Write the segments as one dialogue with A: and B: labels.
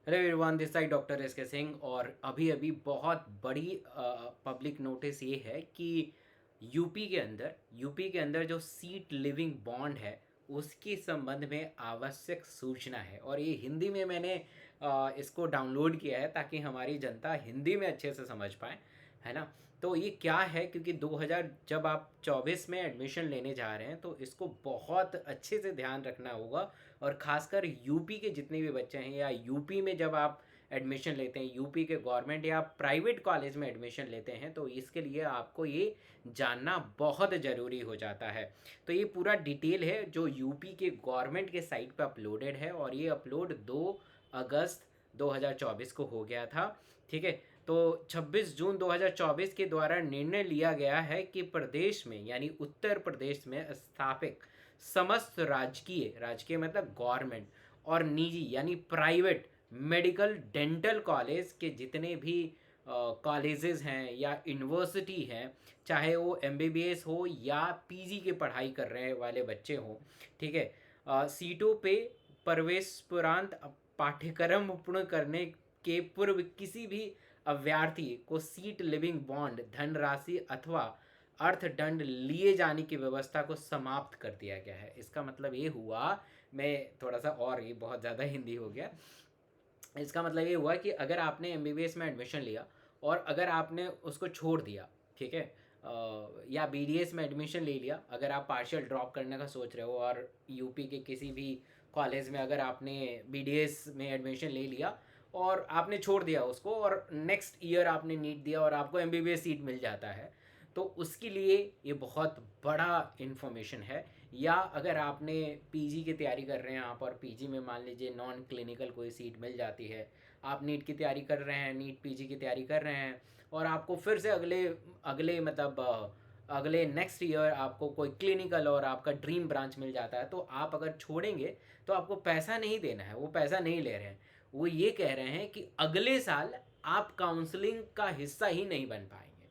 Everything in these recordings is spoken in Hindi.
A: Hello everyone, this side doctor S के सिंह। और अभी अभी बहुत बड़ी पब्लिक नोटिस ये है कि यूपी के अंदर जो सीट लिविंग बॉन्ड है उसके संबंध में आवश्यक सूचना है। और ये हिंदी में मैंने इसको डाउनलोड किया है ताकि हमारी जनता हिंदी में अच्छे से समझ पाए, है ना। तो ये क्या है, क्योंकि 2000 जब आप 24 में एडमिशन लेने जा रहे हैं तो इसको बहुत अच्छे से ध्यान रखना होगा। और ख़ासकर यूपी के जितने भी बच्चे हैं या यूपी में जब आप एडमिशन लेते हैं, यूपी के गवर्नमेंट या प्राइवेट कॉलेज में एडमिशन लेते हैं, तो इसके लिए आपको ये जानना बहुत ज़रूरी हो जाता है। तो ये पूरा डिटेल है जो यूपी के गवर्नमेंट के साइट पर अपलोडेड है, और ये अपलोड 2 अगस्त 2024 को हो गया था। ठीक है। तो 26 जून 2024 के द्वारा निर्णय लिया गया है कि प्रदेश में यानी उत्तर प्रदेश में स्थापित समस्त राजकीय राजकीय मतलब गवर्नमेंट और निजी यानी प्राइवेट मेडिकल डेंटल कॉलेज के जितने भी कॉलेजेस हैं या यूनिवर्सिटी हैं, चाहे वो एमबीबीएस हो या पीजी की पढ़ाई कर रहे वाले बच्चे हों, ठीक है, सीटों पे प्रवेश उपरांत पाठ्यक्रम पूर्ण करने के पूर्व किसी भी अभ्यर्थी को सीट लिविंग बॉन्ड धनराशि अथवा अर्थदंड लिए जाने की व्यवस्था को समाप्त कर दिया गया है। इसका मतलब ये हुआ, मैं थोड़ा सा, और ये बहुत ज़्यादा हिंदी हो गया, इसका मतलब ये हुआ कि अगर आपने एमबीबीएस में एडमिशन लिया और अगर आपने उसको छोड़ दिया, ठीक है, या बीडीएस में एडमिशन ले लिया, अगर आप पार्शियल ड्रॉप करने का सोच रहे हो और यूपी के किसी भी कॉलेज में अगर आपने बीडीएस में एडमिशन ले लिया और आपने छोड़ दिया उसको और नेक्स्ट ईयर आपने नीट दिया और आपको एमबीबीएस सीट मिल जाता है, तो उसके लिए ये बहुत बड़ा इन्फॉर्मेशन है। या अगर आपने पीजी की तैयारी कर रहे हैं आप और पीजी में मान लीजिए नॉन क्लिनिकल कोई सीट मिल जाती है, आप नीट की तैयारी कर रहे हैं, नीट पीजी की तैयारी कर रहे हैं और आपको फिर से अगले अगले मतलब अगले नेक्स्ट ईयर आपको कोई क्लिनिकल और आपका ड्रीम ब्रांच मिल जाता है, तो आप अगर छोड़ेंगे तो आपको पैसा नहीं देना है, वो पैसा नहीं ले रहे हैं। वो ये कह रहे हैं कि अगले साल आप काउंसलिंग का हिस्सा ही नहीं बन पाएंगे।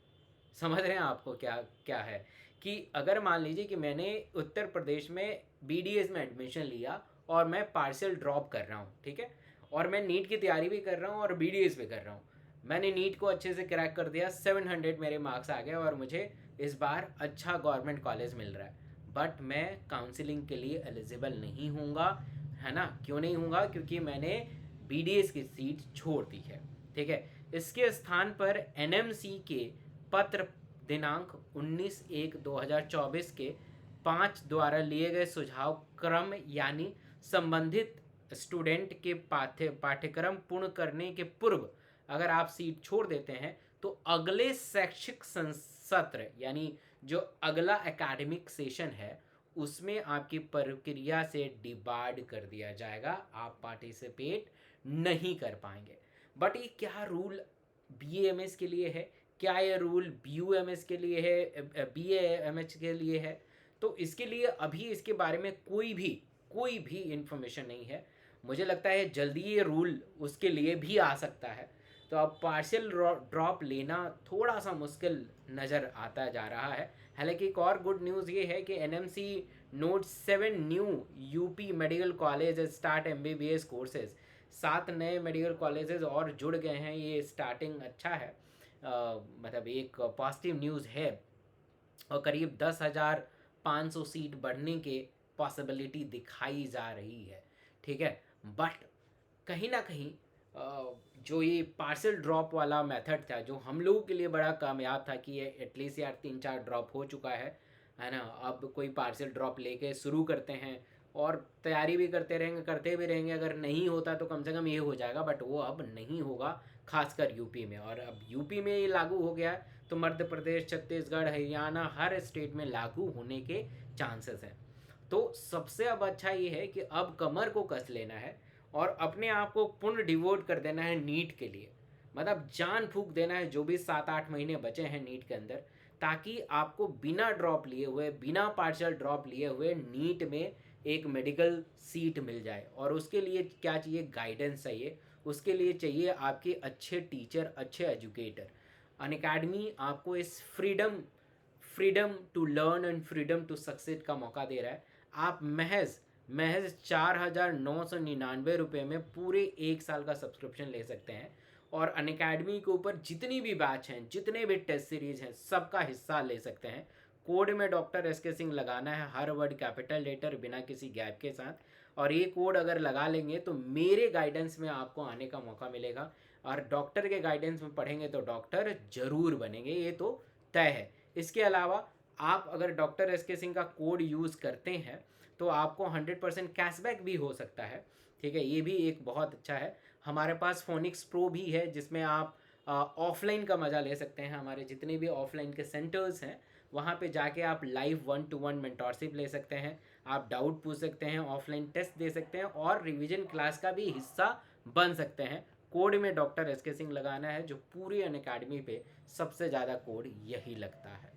A: समझ रहे हैं आपको क्या क्या है, कि अगर मान लीजिए कि मैंने उत्तर प्रदेश में बीडीएस में एडमिशन लिया और मैं पार्शियल ड्रॉप कर रहा हूँ, ठीक है, और मैं नीट की तैयारी भी कर रहा हूँ और बीडीएस भी कर रहा हूँ, मैंने नीट को अच्छे से क्रैक कर दिया, 700 मेरे मार्क्स आ गए और मुझे इस बार अच्छा गवर्नमेंट कॉलेज मिल रहा है, बट मैं काउंसलिंग के लिए एलिजिबल नहीं हूँगा, है ना। क्यों नहीं हूँगा? क्योंकि मैंने बीडीएस की सीट छोड़ दी है, ठीक है। इसके स्थान पर एनएमसी के पत्र दिनांक 19/1/2024 के 5 द्वारा लिए गए सुझाव क्रम यानी संबंधित स्टूडेंट के पाठ्यक्रम पूर्ण करने के पूर्व अगर आप सीट छोड़ देते हैं तो अगले शैक्षिक सत्र यानी जो अगला एकेडमिक सेशन है उसमें आपकी प्रक्रिया से डिबार्ड कर दिया जाएगा, आप पार्टिसिपेट नहीं कर पाएंगे। बट ये क्या रूल बीएमएस के लिए है, क्या ये रूल बीयूएमएस के लिए है, बीएएमएच के लिए है? तो इसके लिए अभी इसके बारे में कोई भी इंफॉर्मेशन नहीं है। मुझे लगता है जल्दी ये रूल उसके लिए भी आ सकता है। तो अब पार्शियल ड्रॉप लेना थोड़ा सा मुश्किल नज़र आता जा रहा है। हालांकि एक और गुड न्यूज़ ये है कि NMC note 7 new UP medical college start MBBS courses, 7 नए मेडिकल कॉलेजेस और जुड़ गए हैं। ये स्टार्टिंग अच्छा है, मतलब एक पॉजिटिव न्यूज़ है। और करीब 10,500 सीट बढ़ने के पॉसिबिलिटी दिखाई जा रही है, ठीक है। बट कहीं ना कहीं जो ये पार्सल ड्रॉप वाला मेथड था जो हम लोगों के लिए बड़ा कामयाब था कि ये एटलीस्ट यार 3-4 ड्रॉप हो चुका है ना, अब कोई पार्सल ड्रॉप लेके शुरू करते हैं और तैयारी भी करते भी रहेंगे, अगर नहीं होता तो कम से कम ये हो जाएगा, बट वो अब नहीं होगा, खासकर यूपी में। और अब यूपी में ये लागू हो गया है तो मध्य प्रदेश, छत्तीसगढ़, हरियाणा हर स्टेट में लागू होने के चांसेस हैं। तो सबसे अब अच्छा ये है कि अब कमर को कस लेना है और अपने आप को पूर्ण डिवोट कर देना है नीट के लिए, मतलब जान फूंक देना है जो भी 7-8 महीने बचे हैं नीट के अंदर, ताकि आपको बिना ड्रॉप लिए हुए, बिना पार्शियल ड्रॉप लिए हुए नीट में एक मेडिकल सीट मिल जाए। और उसके लिए क्या चाहिए? गाइडेंस चाहिए, उसके लिए चाहिए आपके अच्छे टीचर, अच्छे एजुकेटर। अनअकैडमी आपको इस freedom to learn and freedom to succeed का मौका दे रहा है। आप महज महज 4,999 में पूरे 1 साल का सब्सक्रिप्शन ले सकते हैं और अनअकैडमी के ऊपर जितनी भी बैच हैं, जितने भी टेस्ट सीरीज हैं, सबका हिस्सा ले सकते हैं। कोड में डॉक्टर एस के सिंह लगाना है, हर वर्ड कैपिटल लेटर बिना किसी गैप के साथ, और ये कोड अगर लगा लेंगे तो मेरे गाइडेंस में आपको आने का मौका मिलेगा, और डॉक्टर के गाइडेंस में पढ़ेंगे तो डॉक्टर जरूर बनेंगे, ये तो तय है। इसके अलावा आप अगर डॉक्टर एस के सिंह का कोड यूज़ करते हैं तो आपको 100% कैशबैक भी हो सकता है। ठीक है, ये भी एक बहुत अच्छा है। हमारे पास फोनिक्स प्रो भी है जिसमें आप ऑफलाइन का मज़ा ले सकते हैं। हमारे जितने भी ऑफलाइन के सेंटर्स हैं वहाँ पे जाके आप लाइव 1-to-1 मेंटोरशिप ले सकते हैं, आप डाउट पूछ सकते हैं, ऑफलाइन टेस्ट दे सकते हैं और रिवीजन क्लास का भी हिस्सा बन सकते हैं। कोड में डॉक्टर एस के सिंह लगाना है, जो पूरी अनअकैडमी पे सबसे ज़्यादा कोड यही लगता है।